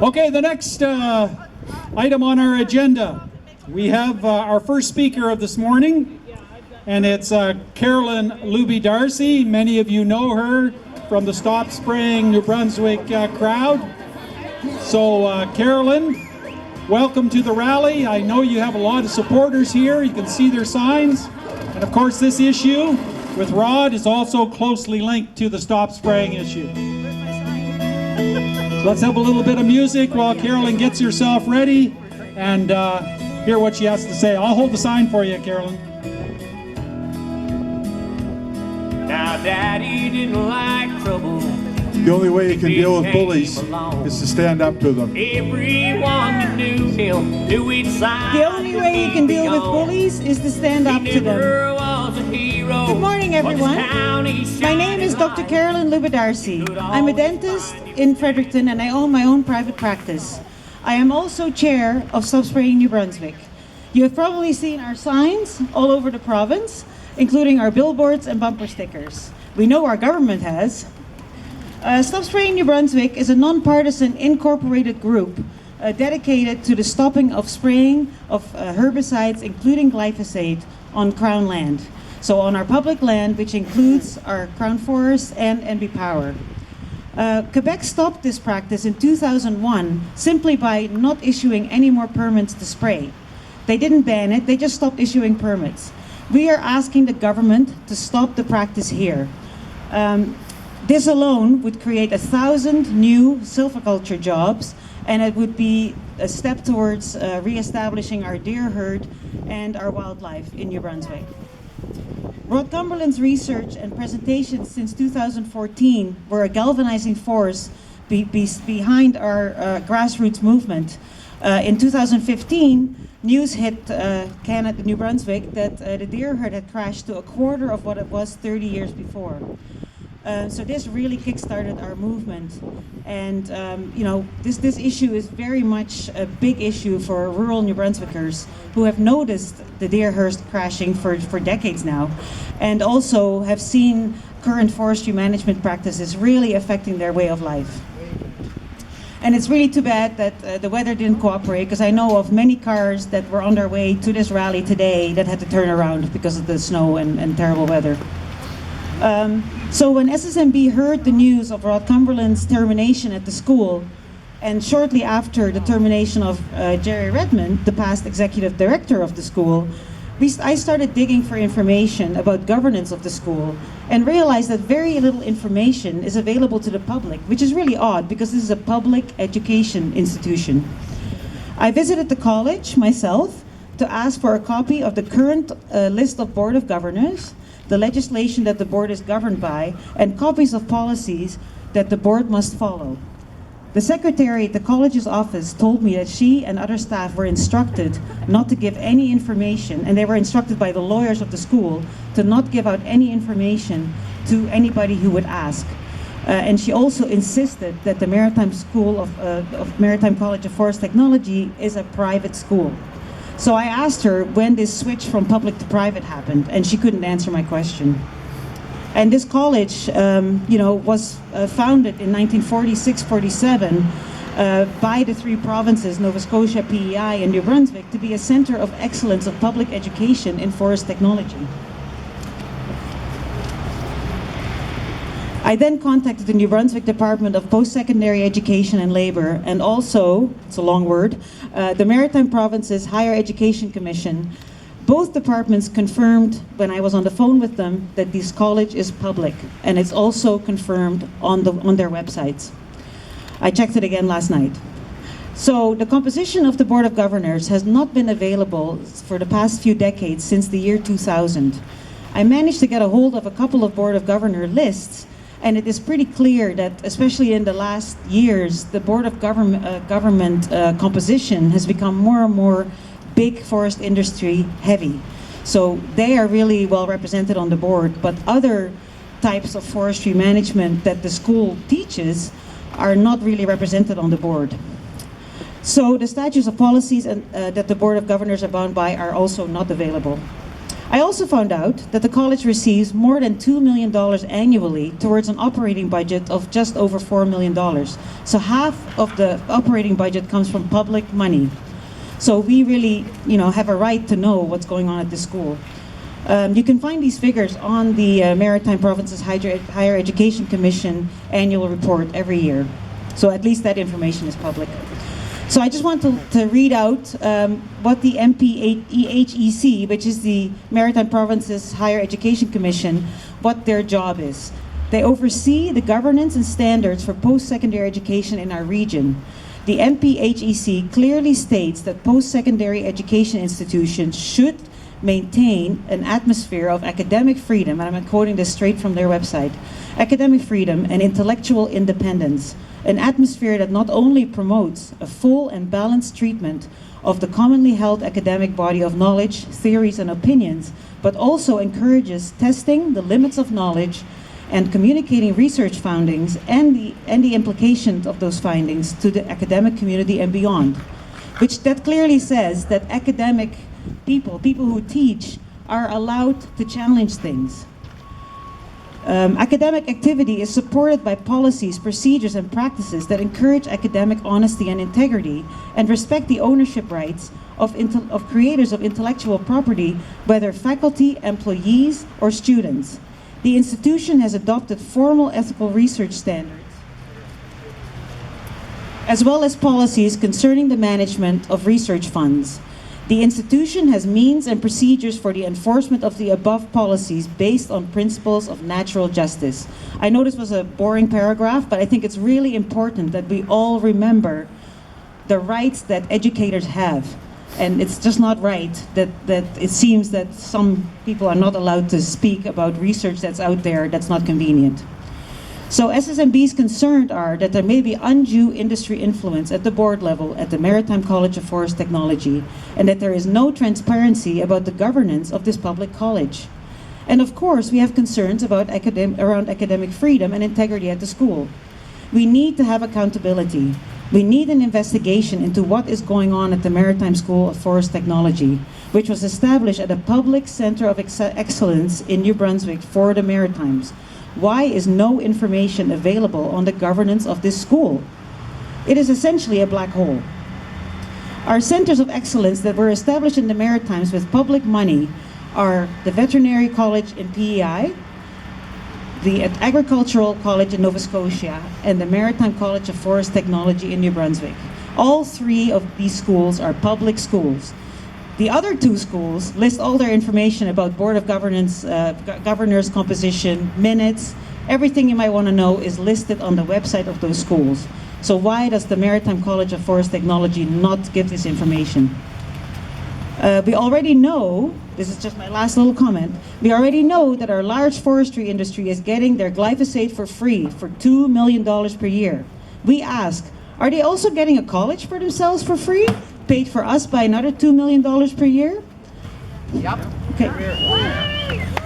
Okay, the next item on our agenda, we have our first speaker of this morning, and it's Carolyn Lubbe-D'Arcy. Many of you know her from the Stop Spraying New Brunswick crowd. So Carolyn, welcome to the rally. I know you have a lot of supporters here. You can see their signs. And of course, this issue with Rod is also closely linked to the Stop Spraying issue. So let's have a little bit of music while Carolyn gets herself ready and hear what she has to say. I'll hold the sign for you, Carolyn. Now, Daddy didn't like trouble. The only way you can deal with bullies is to stand up to them. Everyone that knew him knew he'd sign. The only way you can deal with bullies is to stand up to them. Good morning, everyone. My name is Dr. Carolyn Lubbe-D'Arcy. I'm a dentist in Fredericton and I own my own private practice. I am also chair of Stop Spraying New Brunswick. You have probably seen our signs all over the province, including our billboards and bumper stickers. We know our government has. Stop Spraying New Brunswick is a non-partisan incorporated group dedicated to the stopping of spraying of herbicides, including glyphosate, on Crown land. So on our public land, which includes our Crown Forests and NB Power. Quebec stopped this practice in 2001 simply by not issuing any more permits to spray. They didn't ban it, they just stopped issuing permits. We are asking the government to stop the practice here. This alone would create 1,000 new silviculture jobs, and it would be a step towards re-establishing our deer herd and our wildlife in New Brunswick. Rod Cumberland's research and presentations since 2014 were a galvanizing force behind our grassroots movement. In 2015, news hit Canada, New Brunswick, that the deer herd had crashed to a quarter of what it was 30 years before. So this really kickstarted our movement, and you know, this issue is very much a big issue for rural New Brunswickers who have noticed the deer herd crashing for decades now, and also have seen current forestry management practices really affecting their way of life. And it's really too bad that the weather didn't cooperate, because I know of many cars that were on their way to this rally today that had to turn around because of the snow and terrible weather. So when SSNB heard the news of Rod Cumberland's termination at the school, and shortly after the termination of Jerry Redmond, the past executive director of the school, I started digging for information about governance of the school and realized that very little information is available to the public, which is really odd because this is a public education institution. I visited the college myself to ask for a copy of the current list of Board of Governors, the legislation that the board is governed by, and copies of policies that the board must follow. The secretary at the college's office told me that she and other staff were instructed not to give any information, and they were instructed by the lawyers of the school to not give out any information to anybody who would ask. And she also insisted that the Maritime School of Maritime College of Forest Technology is a private school. So I asked her when this switch from public to private happened, and she couldn't answer my question. And this college, you know, was founded in 1946-47 by the three provinces, Nova Scotia, PEI, and New Brunswick, to be a center of excellence of public education in forest technology. I then contacted the New Brunswick Department of Post-Secondary Education and Labor, and also, it's a long word, the Maritime Province's Higher Education Commission. Both departments confirmed when I was on the phone with them that this college is public, and it's also confirmed on their websites. I checked it again last night. So the composition of the Board of Governors has not been available for the past few decades since the year 2000. I managed to get a hold of a couple of Board of Governor lists, and it is pretty clear that, especially in the last years, the Board of Government composition has become more and more big forest industry heavy. So they are really well represented on the board, but other types of forestry management that the school teaches are not really represented on the board. So the statutes of policies that the Board of Governors are bound by are also not available. I also found out that the college receives more than $2 million annually towards an operating budget of just over $4 million. So half of the operating budget comes from public money. So we really, have a right to know what's going on at this school. You can find these figures on the Maritime Provinces Higher Education Commission annual report every year. So at least that information is public. So I just want to read out what the MPHEC, which is the Maritime Provinces Higher Education Commission, what their job is. They oversee the governance and standards for post-secondary education in our region. The MPHEC clearly states that post-secondary education institutions should maintain an atmosphere of academic freedom, and I'm quoting this straight from their website, academic freedom and intellectual independence, an atmosphere that not only promotes a full and balanced treatment of the commonly held academic body of knowledge, theories, and opinions, but also encourages testing the limits of knowledge and communicating research findings and the implications of those findings to the academic community and beyond, which that clearly says that academic people who teach, are allowed to challenge things. Academic activity is supported by policies, procedures, and practices that encourage academic honesty and integrity and respect the ownership rights of creators of intellectual property, whether faculty, employees, or students. The institution has adopted formal ethical research standards, as well as policies concerning the management of research funds. The institution has means and procedures for the enforcement of the above policies based on principles of natural justice. I know this was a boring paragraph, but I think it's really important that we all remember the rights that educators have. And it's just not right that it seems that some people are not allowed to speak about research that's out there that's not convenient. So SSNB's concerned are that there may be undue industry influence at the board level at the Maritime College of Forest Technology, and that there is no transparency about the governance of this public college. And of course, we have concerns about around academic freedom and integrity at the school. We need to have accountability. We need an investigation into what is going on at the Maritime School of Forest Technology, which was established at a public center of excellence in New Brunswick for the Maritimes. Why is no information available on the governance of this school? It is essentially a black hole. Our centers of excellence that were established in the Maritimes with public money are the Veterinary College in PEI, the Agricultural College in Nova Scotia, and the Maritime College of Forest Technology in New Brunswick. All three of these schools are public schools. The other two schools list all their information about Board of Governance, Governor's composition, minutes, everything you might want to know is listed on the website of those schools. So why does the Maritime College of Forest Technology not give this information? We already know, this is just my last little comment, we already know that our large forestry industry is getting their glyphosate for free for $2 million per year. We ask, are they also getting a college for themselves for free? Paid for us by another $2 million per year? Yep. Okay.